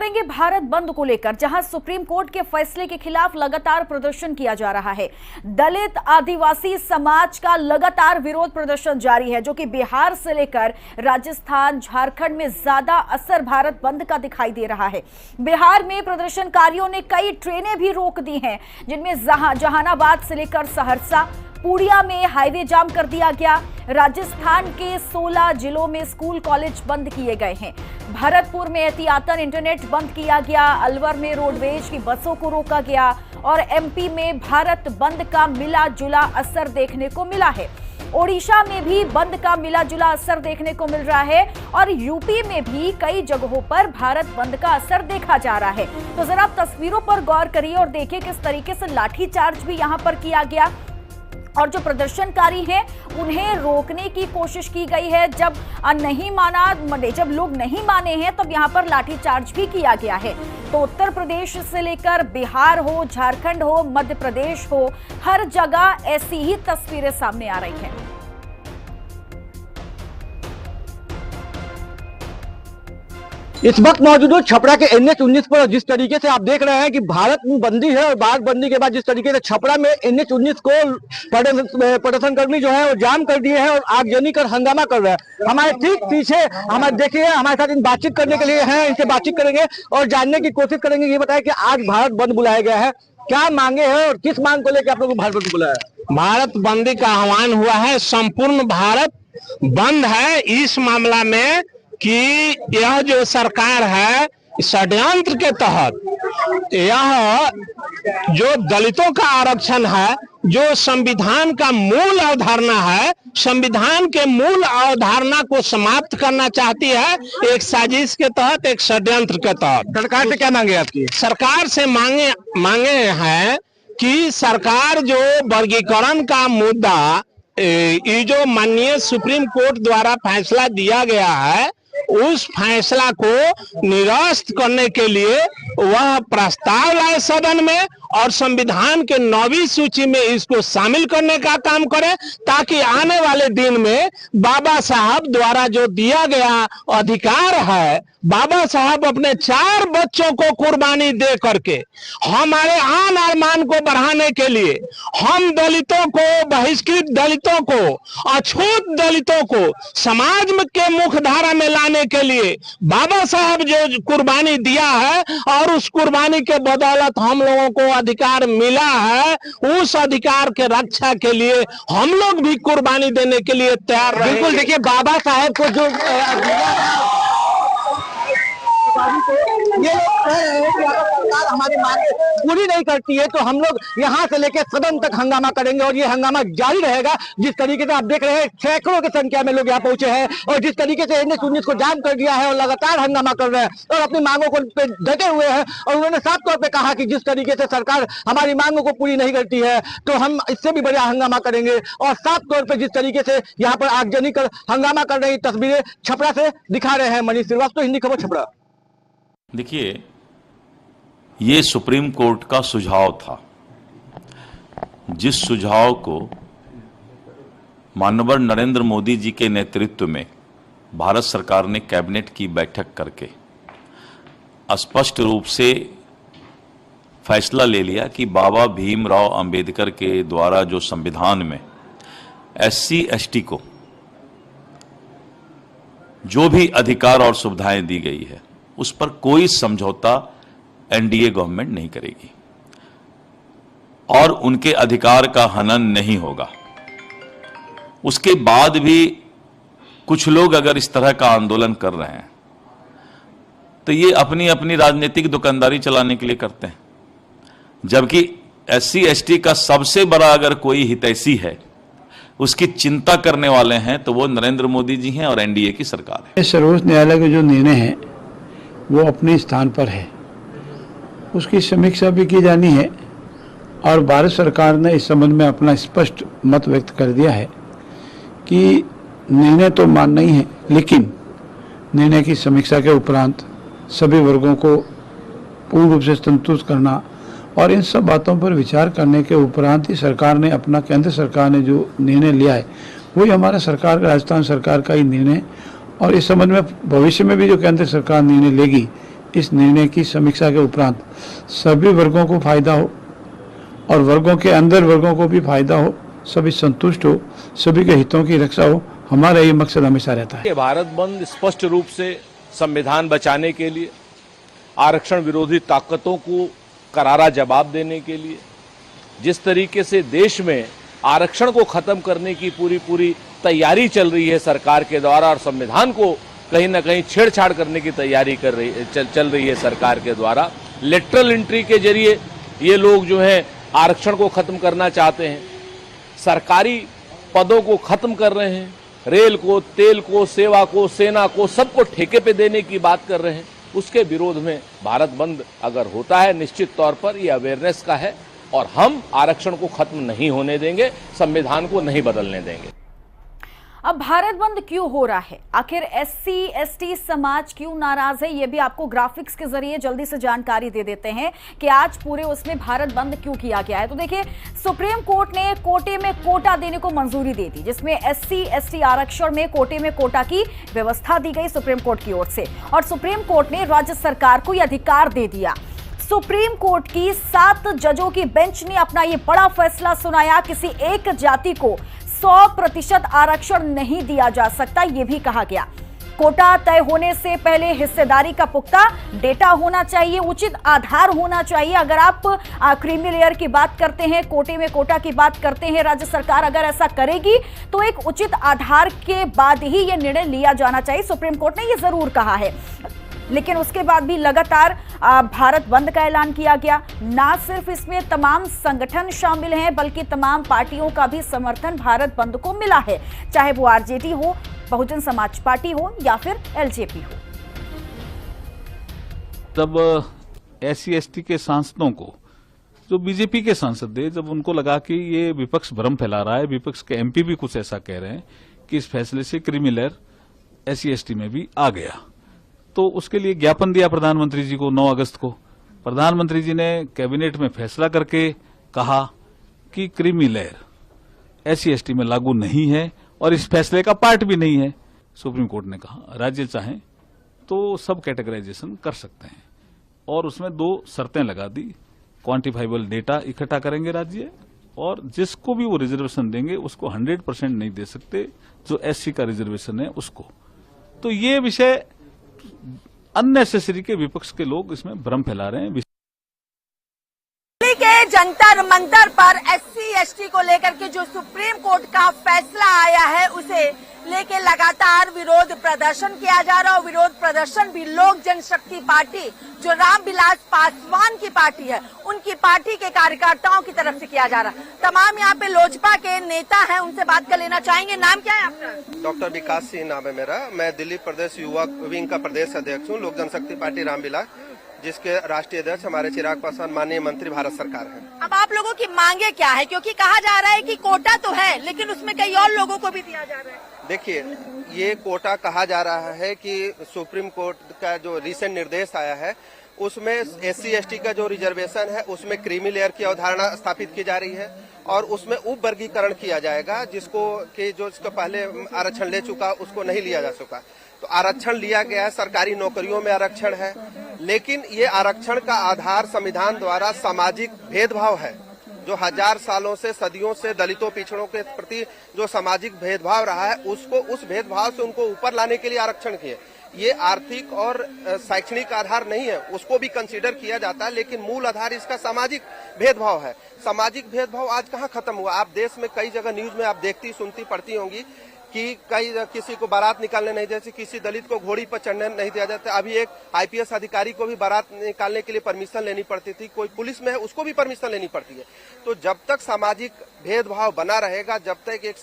करेंगे भारत बंद को लेकर, जहां सुप्रीम कोर्ट के फैसले के खिलाफ लगातार प्रदर्शन किया जा रहा है। दलित आदिवासी समाज का लगातार विरोध प्रदर्शन जारी है, जो कि बिहार से लेकर राजस्थान झारखंड में ज्यादा असर भारत बंद का दिखाई दे रहा है। बिहार में प्रदर्शनकारियों ने कई ट्रेनें भी रोक दी हैं, जिनमें जहानाबाद से लेकर सहरसा, पूर्णिया में हाईवे जाम कर दिया गया। राजस्थान के 16 जिलों में स्कूल कॉलेज बंद किए गए हैं। भरतपुर में एहतियातन इंटरनेट बंद किया गया। अलवर में रोडवेज की बसों को रोका गया और एमपी में भारत बंद का मिला जुला असर देखने को मिला है। ओडिशा में भी बंद का मिला जुला असर देखने को मिल रहा है और यूपी में भी कई जगहों पर भारत बंद का असर देखा जा रहा है। तो जरा आप तस्वीरों पर गौर करिए और देखिए किस तरीके से लाठीचार्ज भी यहां पर किया गया और जो प्रदर्शनकारी हैं उन्हें रोकने की कोशिश की गई है। जब लोग नहीं माने हैं तब यहां पर लाठीचार्ज भी किया गया है। तो उत्तर प्रदेश से लेकर बिहार हो, झारखंड हो, मध्य प्रदेश हो, हर जगह ऐसी ही तस्वीरें सामने आ रही हैं। इस वक्त मौजूद हूं छपरा के NH-19 पर। जिस तरीके से आप देख रहे हैं कि भारत बंदी है और भारत बंदी के बाद जिस तरीके से छपरा में NH-19 को प्रदर्शनकर्मी जो है वो जाम कर दिए हैं और आगजनी कर हंगामा कर रहे हैं। हमारे ठीक पीछे देखिए हमारे साथ इन बातचीत करने के लिए हैं, इनसे बातचीत करेंगे और जानने की कोशिश करेंगे। ये बताया कि आज भारत बंद बुलाया गया है, क्या मांगे हैं और किस मांग को लेकर आप लोगों को भारत बंद बुलाया है? भारत बंदी का आह्वान हुआ है। संपूर्ण भारत बंद है इस मामला में कि यह जो सरकार है षड्यंत्र के तहत यह जो दलितों का आरक्षण है, जो संविधान का मूल अवधारणा है, संविधान के मूल अवधारणा को समाप्त करना चाहती है एक साजिश के तहत, एक षड्यंत्र के तहत। सरकार से क्या मांगे आपकी? सरकार से मांगे हैं कि सरकार जो वर्गीकरण का मुद्दा, ये जो माननीय सुप्रीम कोर्ट द्वारा फैसला दिया गया है, उस फैसला को निरस्त करने के लिए वह प्रस्ताव लाए सदन में और संविधान के 9वीं सूची में इसको शामिल करने का काम करे, ताकि आने वाले दिन में बाबा साहब द्वारा जो दिया गया अधिकार है, बाबा साहब अपने 4 बच्चों को कुर्बानी दे करके हमारे आन अरमान को बढ़ाने के लिए, हम दलितों को, बहिष्कृत दलितों को, अछूत दलितों को समाज के मुख्य धारा में लाने के लिए बाबा साहब जो कुर्बानी दिया है और उस कुर्बानी के बदौलत हम लोगों को अधिकार मिला है, उस अधिकार के रक्षा के लिए हम लोग भी कुर्बानी देने के लिए तैयार हैं। बिल्कुल, देखिए बाबा साहब को जो ये सरकार हमारी मांगे पूरी नहीं करती है तो हम लोग यहाँ से लेकर सदन तक हंगामा करेंगे और ये हंगामा जारी रहेगा। जिस तरीके से आप देख रहे हैं सैकड़ों की संख्या में लोग यहाँ पहुंचे हैं और जिस तरीके से NH-19 को जाम कर दिया है और लगातार हंगामा कर रहे हैं और अपनी मांगों को डटे हुए हैं और उन्होंने साफ तौर पर कहा कि जिस तरीके से सरकार हमारी मांगों को पूरी नहीं करती है तो हम इससे भी बड़ा हंगामा करेंगे। और साफ तौर पर जिस तरीके से यहाँ पर आगजनी कर हंगामा कर रही तस्वीरें छपरा से दिखा रहे हैं। मनीष श्रीवास्तव, हिंदी खबर, छपरा। देखिए, ये सुप्रीम कोर्ट का सुझाव था, जिस सुझाव को माननीय नरेंद्र मोदी जी के नेतृत्व में भारत सरकार ने कैबिनेट की बैठक करके स्पष्ट रूप से फैसला ले लिया कि बाबा भीमराव अंबेडकर के द्वारा जो संविधान में SC ST को जो भी अधिकार और सुविधाएं दी गई है उस पर कोई समझौता NDA गवर्नमेंट नहीं करेगी और उनके अधिकार का हनन नहीं होगा। उसके बाद भी कुछ लोग अगर इस तरह का आंदोलन कर रहे हैं तो ये अपनी अपनी राजनीतिक दुकानदारी चलाने के लिए करते हैं, जबकि SC ST का सबसे बड़ा अगर कोई हितैषी है, उसकी चिंता करने वाले हैं तो वो नरेंद्र मोदी जी हैं और NDA की सरकार है। सर्वोच्च न्यायालय का जो निर्णय है वो अपने स्थान पर है, उसकी समीक्षा भी की जानी है और भारत सरकार ने इस संबंध में अपना स्पष्ट मत व्यक्त कर दिया है कि निर्णय तो मानना ही है, लेकिन निर्णय की समीक्षा के उपरांत सभी वर्गों को पूर्ण रूप से संतुष्ट करना और इन सब बातों पर विचार करने के उपरांत ही सरकार ने अपना, केंद्र सरकार ने जो निर्णय लिया है वही हमारा सरकार, राजस्थान सरकार का ही निर्णय और इस संबंध में भविष्य में भी जो केंद्र सरकार निर्णय लेगी इस निर्णय की समीक्षा के उपरांत सभी वर्गों को फायदा हो और वर्गों के अंदर वर्गों को भी फायदा हो, सभी संतुष्ट हो, सभी के हितों की रक्षा हो, हमारा ये मकसद हमेशा रहता है। भारत बंद स्पष्ट रूप से संविधान बचाने के लिए, आरक्षण विरोधी ताकतों को करारा जवाब देने के लिए, जिस तरीके से देश में आरक्षण को खत्म करने की पूरी तैयारी चल रही है सरकार के द्वारा और संविधान को कहीं ना कहीं छेड़छाड़ करने की तैयारी चल रही है सरकार के द्वारा। लेटरल एंट्री के जरिए ये लोग जो है आरक्षण को खत्म करना चाहते हैं, सरकारी पदों को खत्म कर रहे हैं, रेल को, तेल को, सेवा को, सेना को, सबको ठेके पे देने की बात कर रहे हैं। उसके विरोध में भारत बंद अगर होता है, निश्चित तौर पर ये अवेयरनेस का है और हम आरक्षण को खत्म नहीं होने देंगे, संविधान को नहीं बदलने देंगे। अब भारत बंद क्यों हो रहा है, आखिर एससी एसटी समाज क्यों नाराज है, ये भी आपको ग्राफिक्स के जरिए जल्दी से जानकारी दे देते हैं कि आज पूरे उसमें भारत बंद क्यों किया गया है। तो देखिए, सुप्रीम कोर्ट ने कोटे में कोटा देने को मंजूरी दे दी, जिसमें एससी एसटी आरक्षण में कोटे में कोटा की व्यवस्था दी गई सुप्रीम कोर्ट की ओर से, और सुप्रीम कोर्ट ने राज्य सरकार को यह अधिकार दे दिया। सुप्रीम कोर्ट की 7 जजों की बेंच ने अपना ये बड़ा फैसला सुनाया। किसी एक जाति को 100% आरक्षण नहीं दिया जा सकता, यह भी कहा गया। कोटा तय होने से पहले हिस्सेदारी का पुख्ता डेटा होना चाहिए, उचित आधार होना चाहिए। अगर आप क्रीमी लेयर की बात करते हैं, कोटे में कोटा की बात करते हैं, राज्य सरकार अगर ऐसा करेगी तो एक उचित आधार के बाद ही यह निर्णय लिया जाना चाहिए। सुप्रीम कोर्ट ने यह जरूर कहा है, लेकिन उसके बाद भी लगातार भारत बंद का ऐलान किया गया। ना सिर्फ इसमें तमाम संगठन शामिल हैं, बल्कि तमाम पार्टियों का भी समर्थन भारत बंद को मिला है, चाहे वो आरजेडी हो, बहुजन समाज पार्टी हो या फिर एलजेपी हो। जब एससी एसटी के सांसदों को, जो बीजेपी के सांसद थे, जब उनको लगा कि ये विपक्ष भ्रम फैला रहा है, विपक्ष के एमपी भी कुछ ऐसा कह रहे हैं कि इस फैसले से क्रीमी लेयर एससी एसटी में भी आ गया, तो उसके लिए ज्ञापन दिया प्रधानमंत्री जी को 9 अगस्त को। प्रधानमंत्री जी ने कैबिनेट में फैसला करके कहा कि क्रीमी लेयर एससी एसटी में लागू नहीं है और इस फैसले का पार्ट भी नहीं है। सुप्रीम कोर्ट ने कहा राज्य चाहें तो सब कैटेगराइजेशन कर सकते हैं, और उसमें 2 शर्तें लगा दी। क्वांटिफाइबल डेटा इकट्ठा करेंगे राज्य, और जिसको भी वो रिजर्वेशन देंगे उसको 100% नहीं दे सकते, जो एससी का रिजर्वेशन है उसको। तो ये विषय अननेसेसरी के विपक्ष के लोग इसमें भ्रम फैला रहे हैं। दिल्ली के जंतर मंतर पर एससी एसटी को लेकर के जो सुप्रीम कोर्ट का फैसला आया है, उसे लेके लगातार विरोध प्रदर्शन किया जा रहा है। और विरोध प्रदर्शन भी लोक जनशक्ति पार्टी, जो रामविलास पासवान की पार्टी है, उनकी पार्टी के कार्यकर्ताओं की तरफ से किया जा रहा है। तमाम यहाँ पे लोजपा के नेता हैं, उनसे बात कर लेना चाहेंगे। नाम क्या है आपका? डॉक्टर विकास सिंह नाम है मेरा। मैं दिल्ली प्रदेश युवा विंग का प्रदेश अध्यक्ष हूँ, लोक जनशक्ति पार्टी रामविलास, जिसके राष्ट्रीय अध्यक्ष हमारे चिराग पासवान माननीय मंत्री भारत सरकार है। अब आप लोगों की मांगे क्या है, क्योंकि कहा जा रहा है कि कोटा तो है लेकिन उसमें कई और लोगों को भी दिया जा रहा है। देखिए, ये कोटा कहा जा रहा है कि सुप्रीम कोर्ट का जो रिसेंट निर्देश आया है, उसमें एससी एसटी का जो रिजर्वेशन है उसमें क्रीमी लेयर की अवधारणा स्थापित की जा रही है, और उसमें उप वर्गीकरण किया जाएगा, जिसको कि जो इसको पहले आरक्षण ले चुका उसको नहीं लिया जा सका। तो आरक्षण लिया गया है, सरकारी नौकरियों में आरक्षण है, लेकिन ये आरक्षण का आधार संविधान द्वारा सामाजिक भेदभाव है, जो 1000 सालों से, सदियों से दलितों पिछड़ों के प्रति जो सामाजिक भेदभाव रहा है, उसको, उस भेदभाव से उनको ऊपर लाने के लिए आरक्षण किए। ये आर्थिक और शैक्षणिक आधार नहीं है, उसको भी कंसीडर किया जाता है, लेकिन मूल आधार इसका सामाजिक भेदभाव है। सामाजिक भेदभाव आज कहाँ खत्म हुआ? आप देश में कई जगह न्यूज में आप देखती, सुनती, पढ़ती होंगी कि किसी को बारात निकालने नहीं देते, किसी दलित को घोड़ी पर चढ़ने नहीं दिया जाता। अभी एक आईपीएस अधिकारी को भी बारात निकालने के लिए परमिशन लेनी पड़ती थी, कोई पुलिस में है उसको भी परमिशन लेनी पड़ती है। तो जब तक सामाजिक भेदभाव बना रहेगा, जब तक एक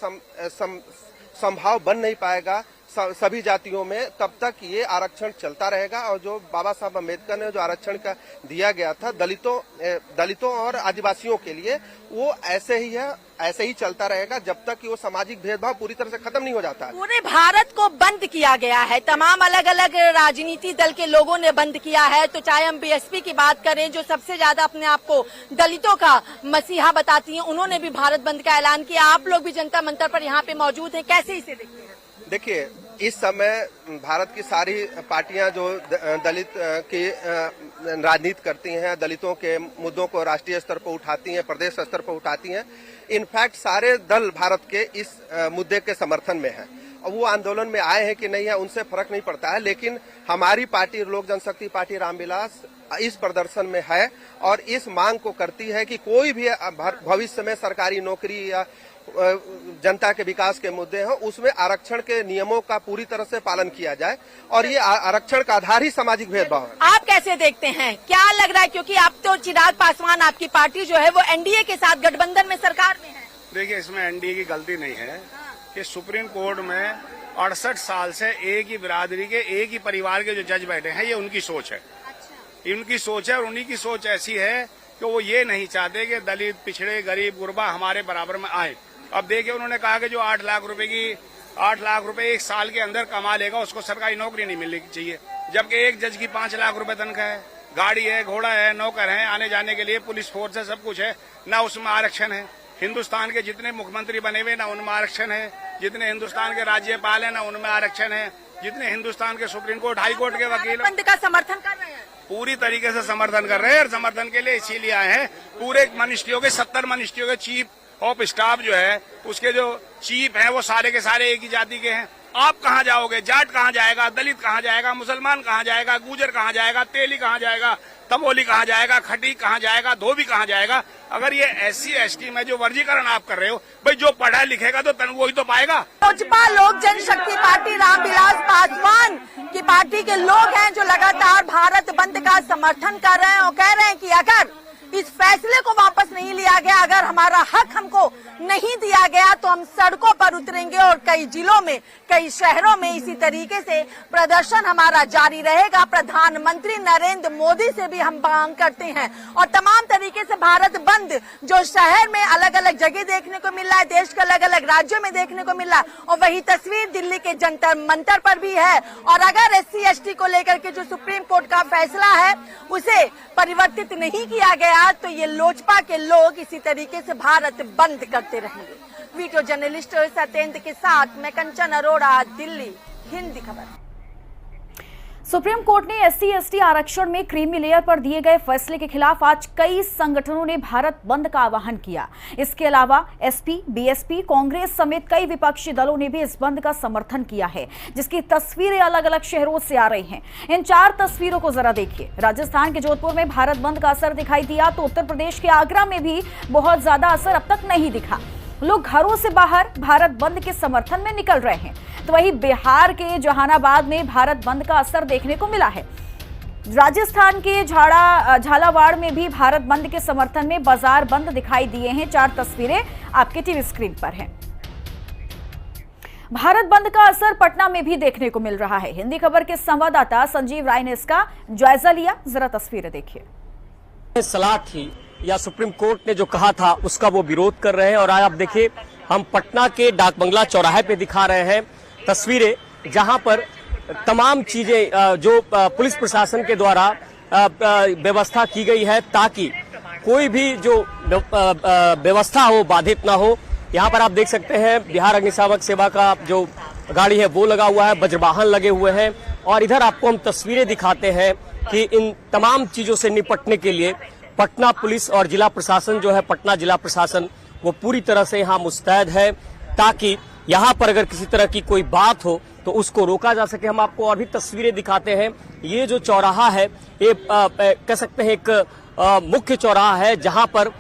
संभाव बन नहीं पाएगा सभी जातियों में, तब तक ये आरक्षण चलता रहेगा। और जो बाबा साहब अम्बेडकर ने जो आरक्षण का दिया गया था दलितों और आदिवासियों के लिए, वो ऐसे ही है, ऐसे ही चलता रहेगा जब तक कि वो सामाजिक भेदभाव पूरी तरह से खत्म नहीं हो जाता है। पूरे भारत को बंद किया गया है, तमाम अलग अलग राजनीति दल के लोगों ने बंद किया है। तो चाहे हम बीएसपी की बात करें, जो सबसे ज्यादा अपने आप को दलितों का मसीहा बताती है, उन्होंने भी भारत बंद का ऐलान किया। आप लोग भी जनता मंतर पर यहाँ पे मौजूद है, कैसे इसे देखते हैं? देखिए, इस समय भारत की सारी पार्टियां जो दलित की राजनीति करती हैं, दलितों के मुद्दों को राष्ट्रीय स्तर पर उठाती हैं, प्रदेश स्तर पर उठाती हैं, इनफैक्ट सारे दल भारत के इस मुद्दे के समर्थन में हैं। वो आंदोलन में आए हैं कि नहीं है उनसे फर्क नहीं पड़ता है, लेकिन हमारी पार्टी लोक जनशक्ति पार्टी रामविलास इस प्रदर्शन में है और इस मांग को करती है कि कोई भी भविष्य में सरकारी नौकरी या जनता के विकास के मुद्दे हैं उसमें आरक्षण के नियमों का पूरी तरह से पालन किया जाए और ये आरक्षण का आधार ही सामाजिक भेदभाव है। आप कैसे देखते हैं, क्या लग रहा है, क्योंकि आप तो चिराग पासवान आपकी पार्टी जो है वो एनडीए के साथ गठबंधन में सरकार में है। देखिए, इसमें एनडीए की गलती नहीं है कि सुप्रीम कोर्ट में 68 साल से एक ही बिरादरी के एक ही परिवार के जो जज बैठे हैं, ये उनकी सोच है। उनकी सोच है और उन्हीं की सोच ऐसी है कि वो ये नहीं चाहते कि दलित, पिछड़े, गरीब, गुरबा हमारे बराबर में आए। अब देखिए, उन्होंने कहा कि जो 8 लाख रुपए एक साल के अंदर कमा लेगा उसको सरकारी नौकरी नहीं मिलनी चाहिए, जबकि एक जज की 5 लाख रुपए तनख्वाह है, गाड़ी है, घोड़ा है, नौकर है, आने जाने के लिए पुलिस फोर्स है, सब कुछ है, ना उसमें आरक्षण है। हिंदुस्तान के जितने मुख्यमंत्री बने हुए ना उनमें आरक्षण है, जितने हिंदुस्तान के राज्यपाल हैं ना उनमें आरक्षण है, जितने हिंदुस्तान के सुप्रीम कोर्ट, हाई कोर्ट के वकील बंद का समर्थन कर रहे हैं, पूरी तरीके से समर्थन कर रहे हैं। और समर्थन के लिए इसीलिए आए हैं, पूरे मिनिस्ट्रियों के 70 मिनिस्ट्रियों के चीफ ऑफ स्टाफ जो है उसके जो चीफ हैं वो सारे के सारे एक ही जाति के हैं। आप कहाँ जाओगे, जाट कहाँ जाएगा, दलित कहाँ जाएगा, मुसलमान कहाँ जाएगा, गुजर कहाँ जाएगा, तेली कहाँ जाएगा, तमोली कहाँ जाएगा, खटीक कहाँ जाएगा, धोबी कहाँ जाएगा। अगर ये SC ST में जो वर्गीकरण आप कर रहे हो, भाई जो पढ़ा लिखेगा तो वही तो पाएगा। लोजपा लोक जनशक्ति पार्टी रामविलास पासवान की पार्टी के लोग हैं जो लगातार भारत बंद का समर्थन कर रहे हैं और कह रहे हैं कि अगर इस फैसले को वापस नहीं लिया गया, अगर हमारा हक हमको नहीं दिया गया तो हम सड़कों पर उतरेंगे और कई जिलों में, कई शहरों में इसी तरीके से प्रदर्शन हमारा जारी रहेगा। प्रधानमंत्री नरेंद्र मोदी से भी हम मांग करते हैं और तमाम तरीके से भारत बंद जो शहर में अलग अलग जगह देखने को मिल रहा है, देश के अलग अलग राज्यों में देखने को मिल रहा है, और वही तस्वीर दिल्ली के जंतर मंतर पर भी है। और अगर SC ST को लेकर के जो सुप्रीम कोर्ट का फैसला है उसे परिवर्तित नहीं किया गया तो ये लोजपा के लोग इसी तरीके से भारत बंद करते रहेंगे। वीडियो जर्नलिस्ट सत्येंद्र के साथ मैं कंचन अरोड़ा, दिल्ली, हिंदी खबर। सुप्रीम कोर्ट ने SC ST आरक्षण में क्रीमी लेयर पर दिए गए फैसले के खिलाफ आज कई संगठनों ने भारत बंद का आह्वान किया। इसके अलावा SP, BSP, कांग्रेस समेत कई विपक्षी दलों ने भी इस बंद का समर्थन किया है, जिसकी तस्वीरें अलग अलग शहरों से आ रही हैं। इन 4 तस्वीरों को जरा देखिए। राजस्थान के जोधपुर में भारत बंद का असर दिखाई दिया तो उत्तर प्रदेश के आगरा में भी बहुत ज्यादा असर अब तक नहीं दिखा। लोग घरों से बाहर भारत बंद के समर्थन में निकल रहे हैं। तो वहीं बिहार के जहानाबाद में भारत बंद का असर देखने को मिला है। राजस्थान के झालावाड़ में भी भारत बंद के समर्थन में बाजार बंद दिखाई दिए हैं। 4 तस्वीरें आपके टीवी स्क्रीन पर हैं। भारत बंद का असर पटना में भी देखने को मिल रहा है। हिंदी खबर के संवाददाता संजीव राय ने इसका जायजा लिया, जरा तस्वीरें देखिए। सलाह थी या सुप्रीम कोर्ट ने जो कहा था उसका वो विरोध कर रहे हैं और आज आप देखिए हम पटना के डाक बंगला चौराहे पे दिखा रहे हैं तस्वीरें, जहां पर तमाम चीजें जो पुलिस प्रशासन के द्वारा व्यवस्था की गई है ताकि कोई भी जो व्यवस्था हो बाधित ना हो। यहाँ पर आप देख सकते हैं बिहार अग्निशामक सेवा का जो गाड़ी है वो लगा हुआ है, वज्रवाहन लगे हुए हैं और इधर आपको हम तस्वीरें दिखाते हैं कि इन तमाम चीजों से निपटने के लिए पटना पुलिस और जिला प्रशासन जो है, पटना जिला प्रशासन वो पूरी तरह से यहाँ मुस्तैद है ताकि यहाँ पर अगर किसी तरह की कोई बात हो तो उसको रोका जा सके। हम आपको और भी तस्वीरें दिखाते हैं। ये जो चौराहा है ये कह सकते हैं एक मुख्य चौराहा है जहाँ पर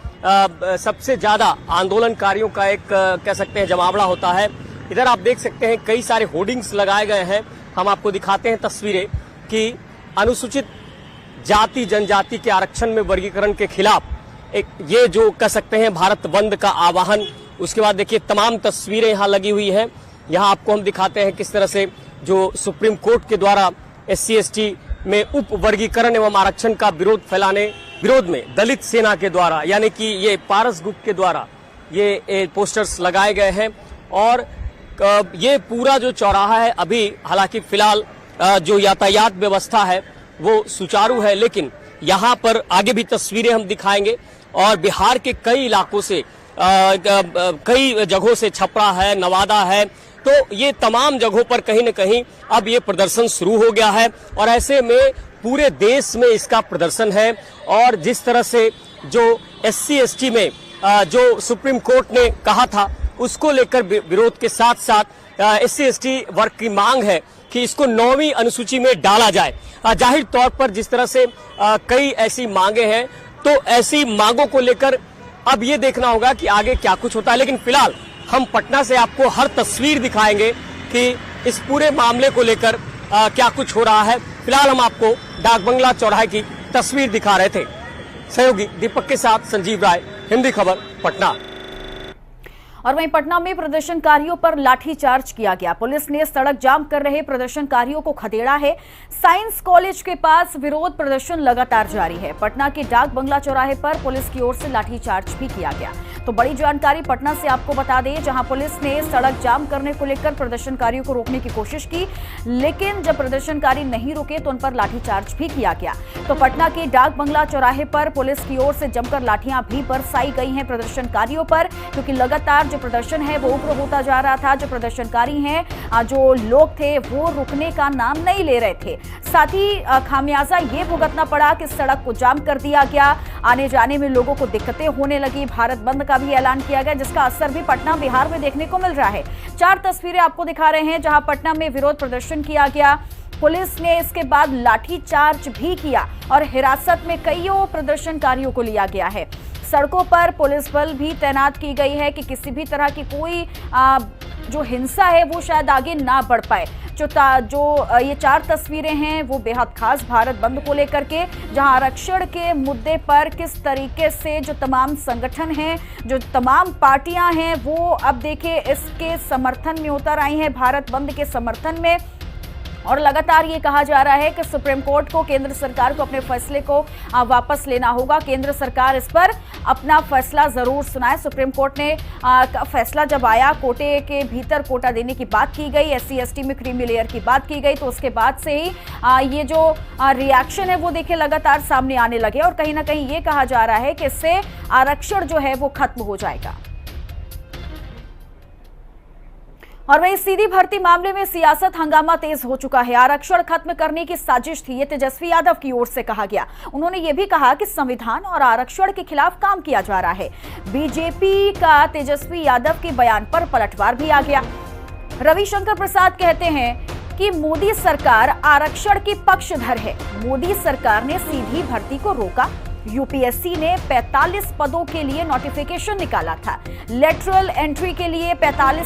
सबसे ज्यादा आंदोलनकारियों का एक कह सकते हैं जमावड़ा होता है। इधर आप देख सकते हैं कई सारे होर्डिंग्स लगाए गए हैं। हम आपको दिखाते हैं तस्वीरें कि अनुसूचित जाति जनजाति के आरक्षण में वर्गीकरण के खिलाफ एक ये जो कह सकते हैं भारत बंद का आह्वान। उसके बाद देखिए तमाम तस्वीरें यहाँ लगी हुई हैं। यहाँ आपको हम दिखाते हैं किस तरह से जो सुप्रीम कोर्ट के द्वारा SC ST में उप वर्गीकरण एवं आरक्षण का विरोध में दलित सेना के द्वारा यानी कि ये पारस गुप्त के द्वारा ये पोस्टर्स लगाए गए हैं। और ये पूरा जो चौराहा है अभी हालांकि फिलहाल जो यातायात व्यवस्था है वो सुचारू है, लेकिन यहाँ पर आगे भी तस्वीरें हम दिखाएंगे और बिहार के कई इलाकों से कई जगहों से छपरा है, नवादा है, तो ये तमाम जगहों पर कहीं न कहीं अब ये प्रदर्शन शुरू हो गया है और ऐसे में पूरे देश में इसका प्रदर्शन है। और जिस तरह से जो SC/ST में जो सुप्रीम कोर्ट ने कहा था उसको लेकर विरोध के साथ साथ SC/ST वर्ग की मांग है कि इसको 9वीं अनुसूची में डाला जाए। जाहिर तौर पर जिस तरह से कई ऐसी मांगे हैं, तो ऐसी मांगों को लेकर अब ये देखना होगा कि आगे क्या कुछ होता है। लेकिन फिलहाल हम पटना से आपको हर तस्वीर दिखाएंगे कि इस पूरे मामले को लेकर क्या कुछ हो रहा है। फिलहाल हम आपको डाक बंगला चौराहे की तस्वीर दिखा रहे थे। सहयोगी दीपक के साथ संजीव राय, हिंदी खबर, पटना। और वहीं पटना में प्रदर्शनकारियों पर लाठीचार्ज किया गया। पुलिस ने सड़क जाम कर रहे प्रदर्शनकारियों को खदेड़ा है। साइंस कॉलेज के पास विरोध प्रदर्शन लगातार जारी है। पटना के डाक बंगला चौराहे पर पुलिस की ओर से लाठीचार्ज भी किया गया। तो बड़ी जानकारी पटना से आपको बता दें, जहां पुलिस ने सड़क जाम करने को लेकर प्रदर्शनकारियों को रोकने की कोशिश की, लेकिन जब प्रदर्शनकारी नहीं रुके तो उन पर लाठीचार्ज भी किया गया। तो पटना के डाक बंगला चौराहे पर पुलिस की ओर से जमकर लाठियां भी बरसाई गई हैं प्रदर्शनकारियों पर, क्योंकि लगातार जो प्रदर्शन है वो उग्र होता जा रहा था। जो प्रदर्शनकारी हैं, जो लोग थे, वो रुकने का नाम नहीं ले रहे थे। साथ ही खामियाजा ये भुगतना पड़ा कि सड़क को जाम कर दिया गया, आने जाने में लोगों को दिक्कतें होने लगी। भारत बंद का भी ऐलान किया गया, जिसका असर भी पटना बिहार में देखने को मिल रहा है। 4 तस्वीरें आपको दिखा रहे हैं जहां पटना में विरोध प्रदर्शन किया गया। पुलिस ने इसके बाद लाठीचार्ज भी किया और हिरासत में कईयों प्रदर्शनकारियों को लिया गया है। सड़कों पर पुलिस बल भी तैनात की गई है कि किसी भी तरह की कोई जो हिंसा है वो शायद आगे ना बढ़ पाए। जो ये 4 तस्वीरें हैं वो बेहद खास भारत बंद को लेकर के, जहां आरक्षण के मुद्दे पर किस तरीके से जो तमाम संगठन हैं, जो तमाम पार्टियां हैं, वो अब देखिए इसके समर्थन में उतर आई हैं, भारत बंद के समर्थन में। और लगातार ये कहा जा रहा है कि सुप्रीम कोर्ट को, केंद्र सरकार को अपने फैसले को वापस लेना होगा। केंद्र सरकार इस पर अपना फैसला जरूर सुनाए। सुप्रीम कोर्ट ने फैसला जब आया, कोटे के भीतर कोटा देने की बात की गई, SC/ST में क्रीमी लेयर की बात की गई, तो उसके बाद से ही ये जो रिएक्शन है वो देखिए लगातार सामने आने लगे और कहीं ना कहीं ये कहा जा रहा है कि इससे आरक्षण जो है वो खत्म हो जाएगा। और वहीं सीधी भर्ती मामले में सियासत हंगामा तेज हो चुका है। आरक्षण खत्म करने की साजिश थी, ये तेजस्वी यादव की ओर से कहा गया। उन्होंने ये भी कहा कि संविधान और आरक्षण के खिलाफ काम किया जा रहा है। बीजेपी का तेजस्वी यादव के बयान पर पलटवार भी आ गया। रविशंकर प्रसाद कहते हैं कि मोदी सरकार आरक्षण की पक्षधर है। मोदी सरकार ने सीधी भर्ती को रोका। यूपीएससी ने 45 पदों के लिए नोटिफिकेशन निकाला था। लेटरल एंट्री के लिए 45